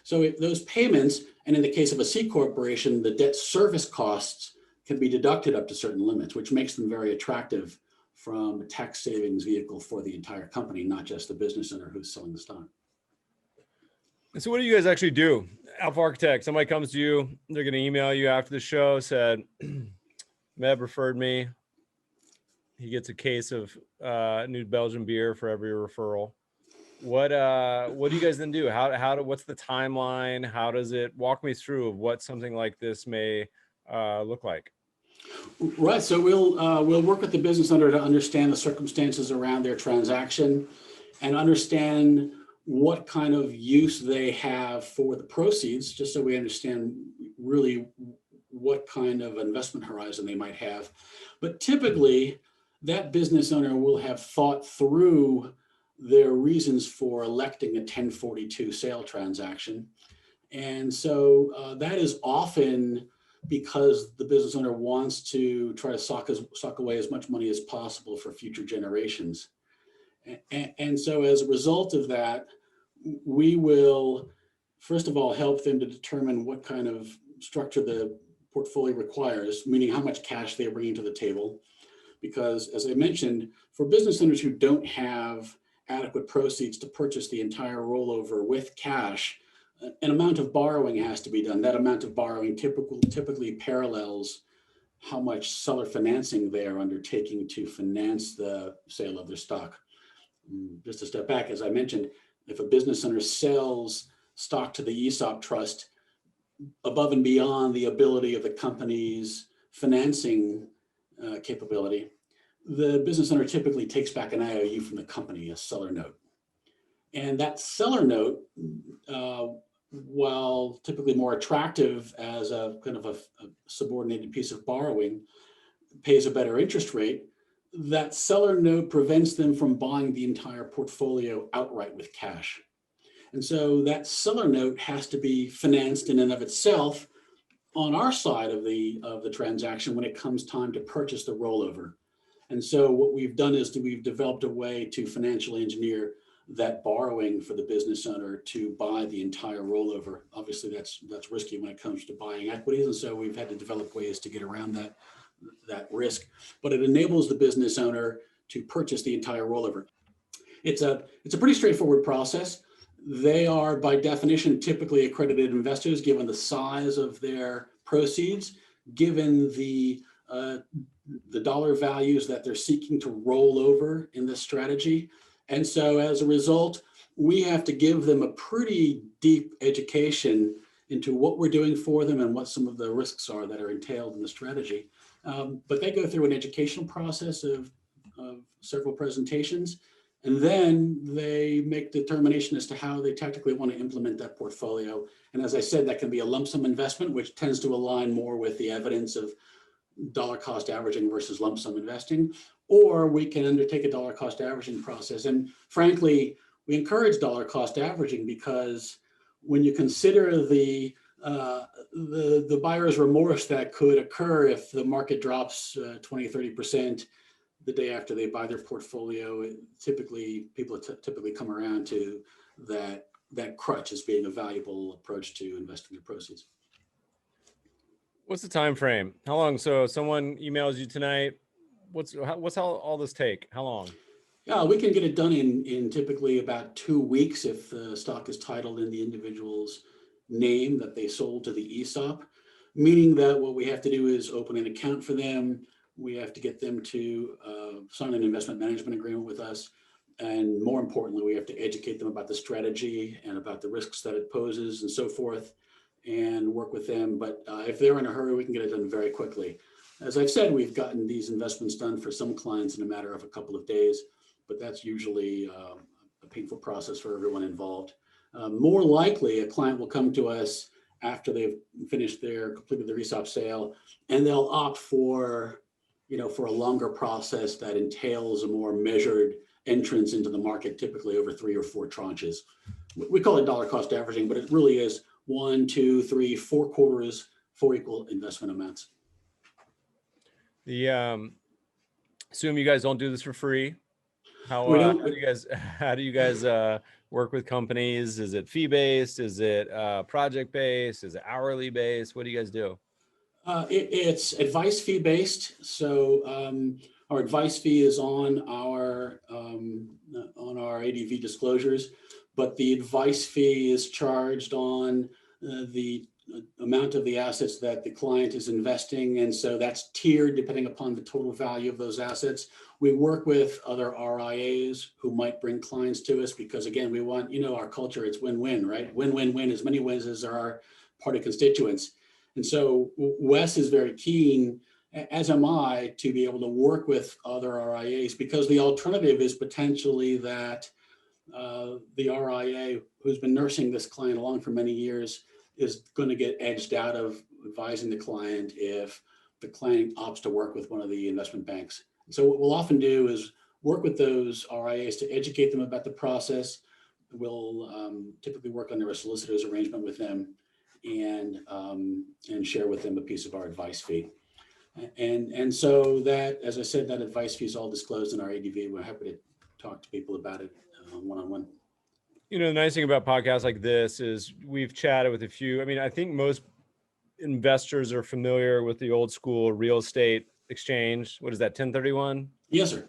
So those payments, and in the case of a C corporation, the debt service costs can be deducted up to certain limits, which makes them very attractive from a tax savings vehicle for the entire company, not just the business owner who's selling the stock. So what do you guys actually do? Alpha Architect, somebody comes to you, they're going to email you after the show, said, Meb referred me. He gets a case of New Belgian beer for every referral. What do you guys then do? What's the timeline? How does it walk me through of what something like this may look like? Right. So we'll work with the business owner to understand the circumstances around their transaction and understand what kind of use they have for the proceeds, just so we understand really what kind of investment horizon they might have. But typically, that business owner will have thought through their reasons for electing a 1042 sale transaction. And so that is often because the business owner wants to try to sock away as much money as possible for future generations. And so as a result of that, we will, first of all, help them to determine what kind of structure the portfolio requires, meaning how much cash they are bringing to the table. Because as I mentioned, for business owners who don't have adequate proceeds to purchase the entire rollover with cash, an amount of borrowing has to be done. That amount of borrowing typically parallels how much seller financing they are undertaking to finance the sale of their stock. Just to step back, as I mentioned, if a business owner sells stock to the ESOP trust above and beyond the ability of the company's financing capability, the business owner typically takes back an IOU from the company, a seller note. And that seller note, while typically more attractive as a kind of a subordinated piece of borrowing, pays a better interest rate, that seller note prevents them from buying the entire portfolio outright with cash. And so that seller note has to be financed in and of itself on our side of the transaction when it comes time to purchase the rollover. And so what we've done is we've developed a way to financially engineer that borrowing for the business owner to buy the entire rollover. Obviously, that's risky when it comes to buying equities, and so we've had to develop ways to get around that risk. But it enables the business owner to purchase the entire rollover. It's a pretty straightforward process. They are, by definition, typically accredited investors, given the size of their proceeds, given the dollar values that they're seeking to roll over in this strategy. And so as a result, we have to give them a pretty deep education into what we're doing for them and what some of the risks are that are entailed in the strategy. But they go through an educational process of several presentations. And then they make determination as to how they tactically want to implement that portfolio. And as I said, that can be a lump sum investment, which tends to align more with the evidence of dollar cost averaging versus lump sum investing, or we can undertake a dollar cost averaging process. And frankly, we encourage dollar cost averaging because when you consider the buyer's remorse that could occur if the market drops 20, 30% the day after they buy their portfolio, people typically come around to that crutch as being a valuable approach to investing their proceeds. What's the time frame? How long? So someone emails you tonight. What's how all this take? How long? Yeah, we can get it done in typically about 2 weeks if the stock is titled in the individual's name that they sold to the ESOP, meaning that what we have to do is open an account for them. We have to get them to sign an investment management agreement with us. And more importantly, we have to educate them about the strategy and about the risks that it poses and so forth, and work with them. But if they're in a hurry, we can get it done very quickly. As I've said, we've gotten these investments done for some clients in a matter of a couple of days, but that's usually a painful process for everyone involved. More likely, a client will come to us after they've completed their ESOP sale, and they'll opt for a longer process that entails a more measured entrance into the market, typically over 3 or 4 tranches. We call it dollar cost averaging, but it really is 1, 2, 3, 4 quarters, 4 equal investment amounts. Assume you guys don't do this for free. How do you guys work with companies? Is it fee based? Is it project based? Is it hourly based? What do you guys do? It's advice fee based. So our advice fee is on our ADV disclosures, but the advice fee is charged on the amount of the assets that the client is investing. And so that's tiered depending upon the total value of those assets. We work with other RIAs who might bring clients to us because, again, we want, our culture, it's win-win, right? Win-win-win, as many wins as there are party constituents. And so Wes is very keen, as am I, to be able to work with other RIAs, because the alternative is potentially that the RIA who's been nursing this client along for many years is going to get edged out of advising the client if the client opts to work with one of the investment banks. And so what we'll often do is work with those RIAs to educate them about the process. We'll typically work under a solicitor's arrangement with them and share with them a piece of our advice fee. And so that, as I said, that advice fee is all disclosed in our ADV. We're happy to talk to people about it one-on-one. The nice thing about podcasts like this is we've chatted with a few. I mean, I think most investors are familiar with the old school real estate exchange. What is that, 1031? Yes, sir.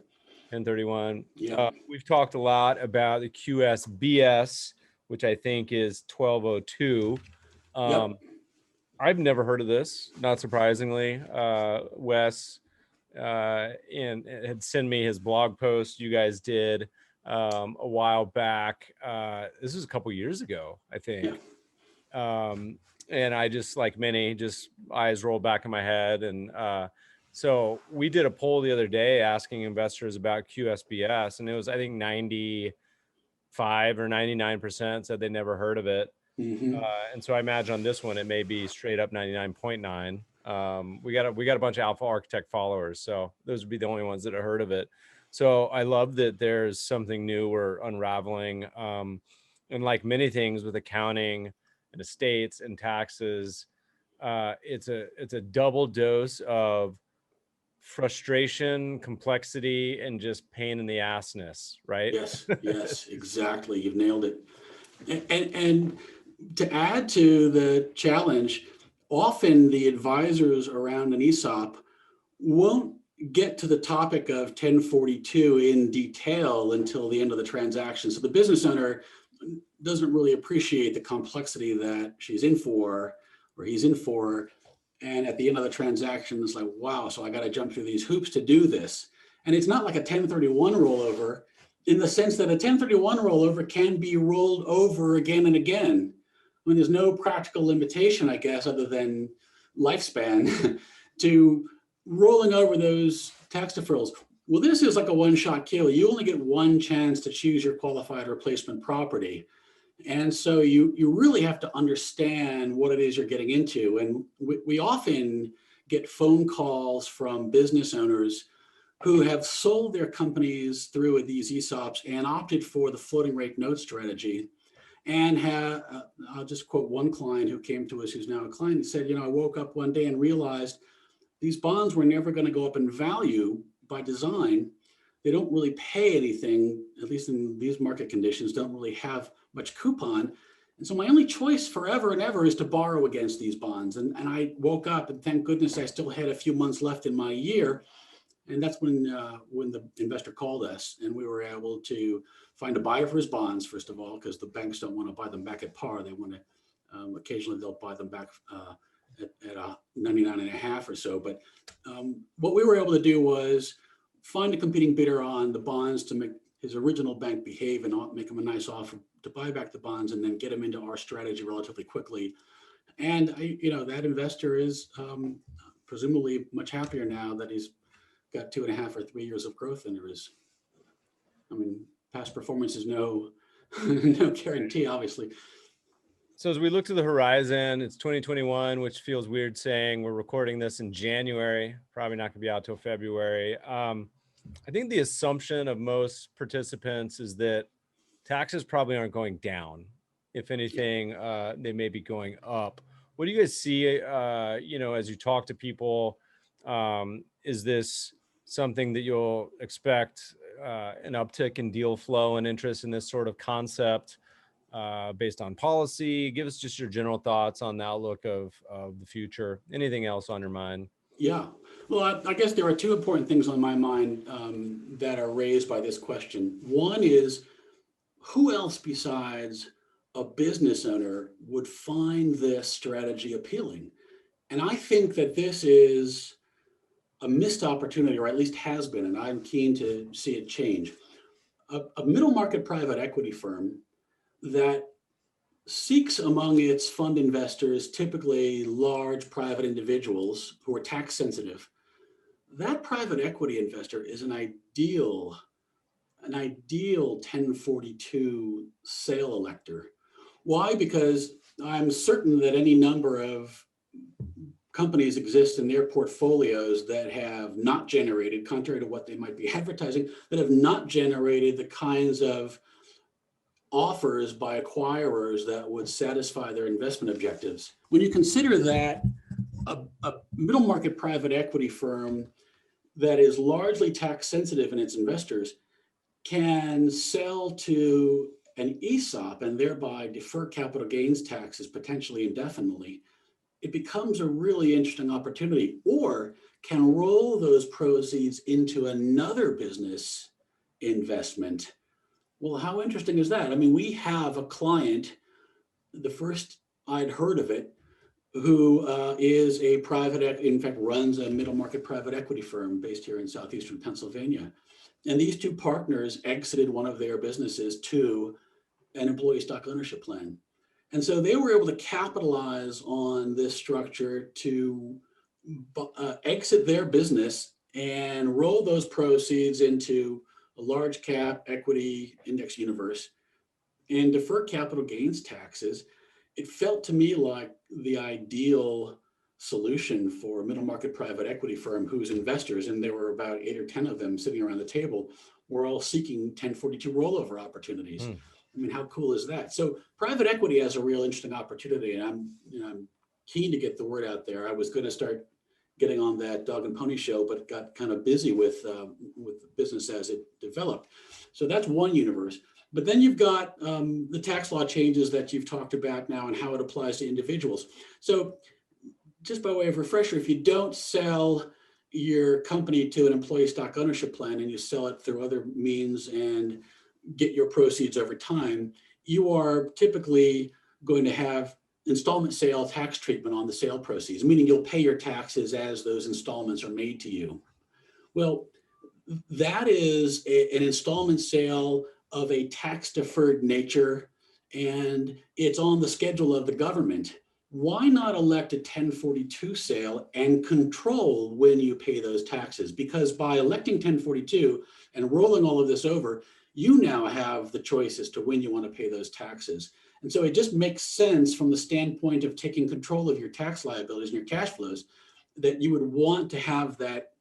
1031. Yeah. We've talked a lot about the QSBS, which I think is 1202. Yep. I've never heard of this, not surprisingly. Wes and had sent me his blog post you guys did a while back. This was a couple years ago, I think. Yeah. And I just, like many, just eyes rolled back in my head. And so we did a poll the other day asking investors about QSBS, and it was, I think, 95 or 99% said they never heard of it. Mm-hmm. And so I imagine on this one, it may be straight up 99.9. We got a bunch of Alpha Architect followers, so those would be the only ones that have heard of it. So I love that there's something new we're unraveling. And like many things with accounting and estates and taxes, it's a double dose of frustration, complexity, and just pain in the assness, right? Yes, exactly. You've nailed it. And to add to the challenge, often the advisors around an ESOP won't get to the topic of 1042 in detail until the end of the transaction. So the business owner doesn't really appreciate the complexity that she's in for, or he's in for. And at the end of the transaction, it's like, wow, so I got to jump through these hoops to do this. And it's not like a 1031 rollover, in the sense that a 1031 rollover can be rolled over again and again. I mean, there's no practical limitation, I guess, other than lifespan to rolling over those tax deferrals. Well, this is like a one-shot kill. You only get one chance to choose your qualified replacement property. And so you really have to understand what it is you're getting into. And we often get phone calls from business owners who have sold their companies through these ESOPs and opted for the floating rate note strategy. And I'll just quote one client who came to us, who's now a client, and said, I woke up one day and realized these bonds were never going to go up in value by design. They don't really pay anything, at least in these market conditions, don't really have much coupon. And so my only choice forever and ever is to borrow against these bonds. And I woke up, and thank goodness I still had a few months left in my year. And that's when the investor called us, and we were able to find a buyer for his bonds, first of all, because the banks don't want to buy them back at par. They want to, occasionally they'll buy them back at a 99.5 or so. But what we were able to do was find a competing bidder on the bonds to make his original bank behave and make him a nice offer to buy back the bonds, and then get him into our strategy relatively quickly. And that investor is presumably much happier now that he's got 2.5 or 3 years of growth under his. Past performance is no guarantee, obviously. So as we look to the horizon, it's 2021, which feels weird saying we're recording this in January, probably not gonna be out till February. I think the assumption of most participants is that taxes probably aren't going down. If anything, they may be going up. What do you guys see, as you talk to people? Is this something that you'll expect an uptick in deal flow and interest in this sort of concept based on policy? Give us just your general thoughts on the outlook of the future. Anything else on your mind? Yeah. Well, I guess there are two important things on my mind that are raised by this question. One is, who else besides a business owner would find this strategy appealing? And I think that this is a missed opportunity, or at least has been, and I'm keen to see it change. A middle market private equity firm that seeks among its fund investors typically large private individuals who are tax sensitive. That private equity investor is an ideal 1042 sale elector. Why? Because I'm certain that any number of companies exist in their portfolios that have not generated, contrary to what they might be advertising, that have not generated the kinds of offers by acquirers that would satisfy their investment objectives. When you consider that a middle market private equity firm that is largely tax sensitive in its investors can sell to an ESOP and thereby defer capital gains taxes potentially indefinitely, it becomes a really interesting opportunity, or can roll those proceeds into another business investment. Well, how interesting is that? We have a client, the first I'd heard of it, who is a in fact, runs a middle market private equity firm based here in southeastern Pennsylvania. And these two partners exited one of their businesses to an employee stock ownership plan. And so they were able to capitalize on this structure to exit their business and roll those proceeds into a large cap equity index universe and defer capital gains taxes. It felt to me like the ideal solution for a middle market private equity firm whose investors, and there were about 8 or 10 of them sitting around the table, were all seeking 1042 rollover opportunities. How cool is that? So private equity has a real interesting opportunity, and I'm keen to get the word out there. I was going to start getting on that dog and pony show, but got kind of busy with the business as it developed. So that's one universe. But then you've got the tax law changes that you've talked about now and how it applies to individuals. So just by way of refresher, if you don't sell your company to an employee stock ownership plan and you sell it through other means and get your proceeds over time, you are typically going to have installment sale tax treatment on the sale proceeds, meaning you'll pay your taxes as those installments are made to you. Well, that is an installment sale of a tax deferred nature, and it's on the schedule of the government. why not elect a 1042 sale and control when you pay those taxes? Because by electing 1042 and rolling all of this over, you now have the choice as to when you want to pay those taxes. And so it just makes sense from the standpoint of taking control of your tax liabilities and your cash flows that you would want to have that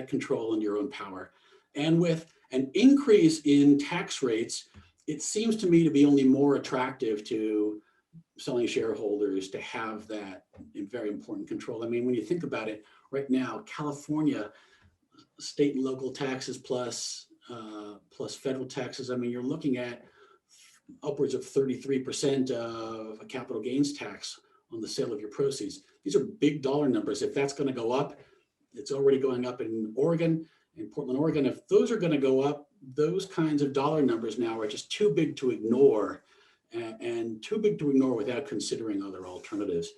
control in your own power. And with an increase in tax rates, it seems to me to be only more attractive to selling shareholders to have that very important control. I mean, when you think about it, right now, California state and local taxes plus federal taxes, I mean, you're looking at upwards of 33% of a capital gains tax on the sale of your proceeds. These are big dollar numbers. If that's going to go up, it's already going up in Oregon, in Portland, Oregon. If those are going to go up, those kinds of dollar numbers now are just too big to ignore, and too big to ignore without considering other alternatives.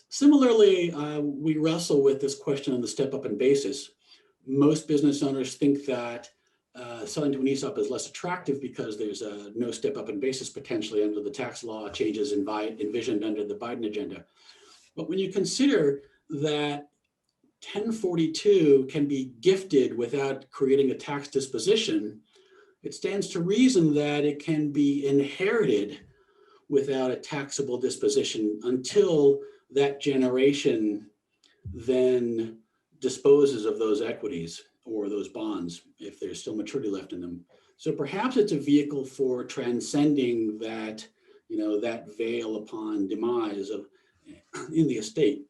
Similarly, we wrestle with this question on the step up in basis. Most business owners think that selling to an ESOP is less attractive because there's a no step up in basis potentially under the tax law changes envisioned under the Biden agenda. But when you consider that 1042 can be gifted without creating a tax disposition, it stands to reason that it can be inherited without a taxable disposition until that generation then disposes of those equities or those bonds if there's still maturity left in them. So perhaps it's a vehicle for transcending that, that veil upon demise of in the estate.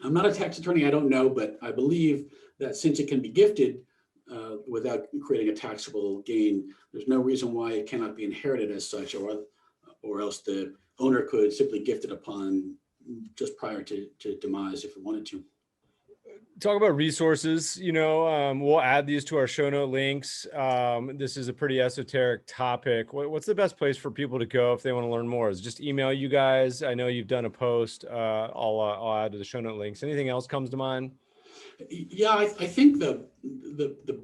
I'm not a tax attorney, I don't know, but I believe that since it can be gifted without creating a taxable gain, there's no reason why it cannot be inherited as such, or else the owner could simply gift it upon just prior to demise if it wanted to. Talk about resources, we'll add these to our show note links. This is a pretty esoteric topic. What's the best place for people to go if they want to learn more? Is just email you guys? I know you've done a post. I'll add to the show note links. Anything else comes to mind? Yeah, I think the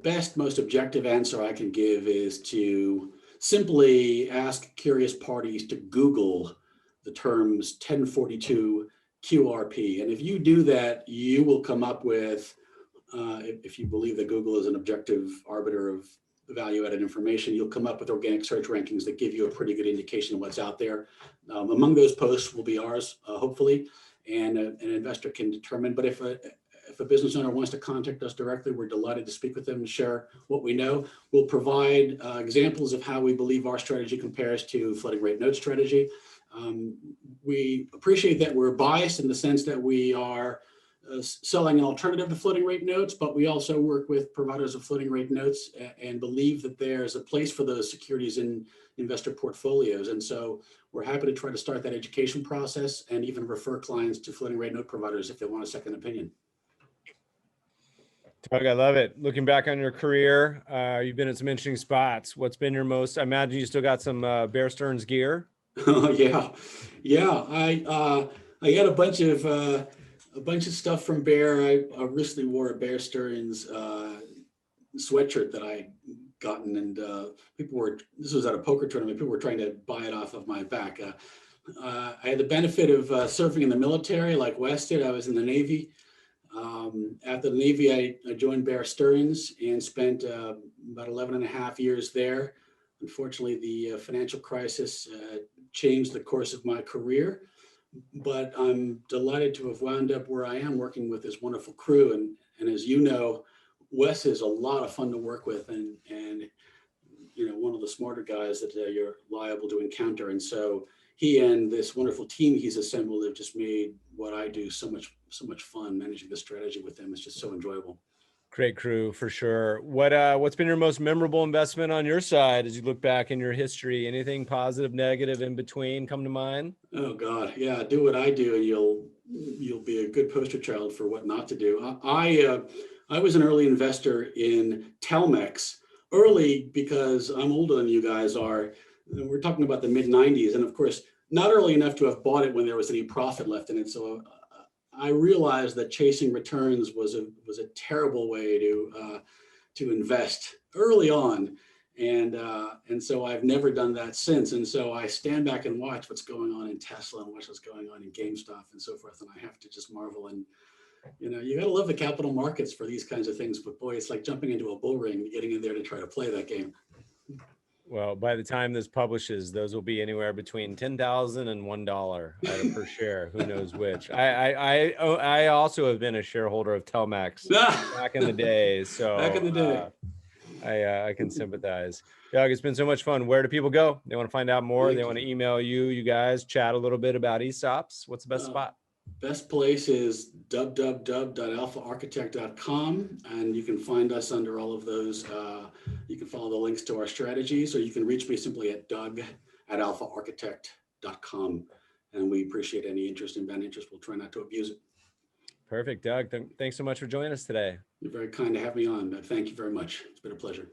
best, most objective answer I can give is to simply ask curious parties to Google the terms 1042 QRP. And if you do that, you will come up with, if you believe that Google is an objective arbiter of value-added information, you'll come up with organic search rankings that give you a pretty good indication of what's out there. Among those posts will be ours, hopefully, and an investor can determine. But if a business owner wants to contact us directly, we're delighted to speak with them and share what we know. We'll provide examples of how we believe our strategy compares to floating rate note strategy. We appreciate that we're biased in the sense that we are selling an alternative to floating rate notes, but we also work with providers of floating rate notes and believe that there's a place for those securities in investor portfolios. And so we're happy to try to start that education process and even refer clients to floating rate note providers if they want a second opinion. Doug, I love it. Looking back on your career, you've been at some interesting spots. What's been your most, I imagine you still got some Bear Stearns gear? Oh yeah. I got a bunch of stuff from Bear. I recently wore a Bear Stearns sweatshirt that I gotten, and this was at a poker tournament. People were trying to buy it off of my back. I had the benefit of serving in the military, like Wes did. I was in the Navy. After the Navy, I joined Bear Stearns and spent about 11 and a half years there. Unfortunately, the financial crisis changed the course of my career, but I'm delighted to have wound up where I am working with this wonderful crew. And as you know, Wes is a lot of fun to work with and one of the smarter guys that you're liable to encounter. And so he and this wonderful team he's assembled have just made what I do so much fun. Managing the strategy with them is just so enjoyable. Great crew for sure. What's been your most memorable investment on your side as you look back in your history? Anything positive, negative, in between come to mind? Oh God, yeah. Do what I do, and you'll be a good poster child for what not to do. I was an early investor in Telmex, early because I'm older than you guys are. We're talking about the mid '90s, and of course, not early enough to have bought it when there was any profit left in it. So I realized that chasing returns was a terrible way to invest early on, And so I've never done that since. And so I stand back and watch what's going on in Tesla and watch what's going on in GameStop and so forth. And I have to just marvel. And, you know, you got to love the capital markets for these kinds of things. But boy, it's like jumping into a bull ring, getting in there to try to play that game. Well, by the time this publishes, those will be anywhere between $10,000 and $1 per share. Who knows which? I also have been a shareholder of Telmex back in the day, so Back in the day. I can sympathize. Doug, it's been so much fun. Where do people go? They want to find out more. They want to email you. You guys chat a little bit about ESOPs. What's the best spot? Best place is www.alphaarchitect.com, and you can find us under all of those. You can follow the links to our strategies, or you can reach me simply at doug@alphaarchitect.com. And we appreciate any interest. Inbound interest. We'll try not to abuse it. Perfect, Doug. Thanks so much for joining us today. You're very kind to have me on. Thank you very much. It's been a pleasure.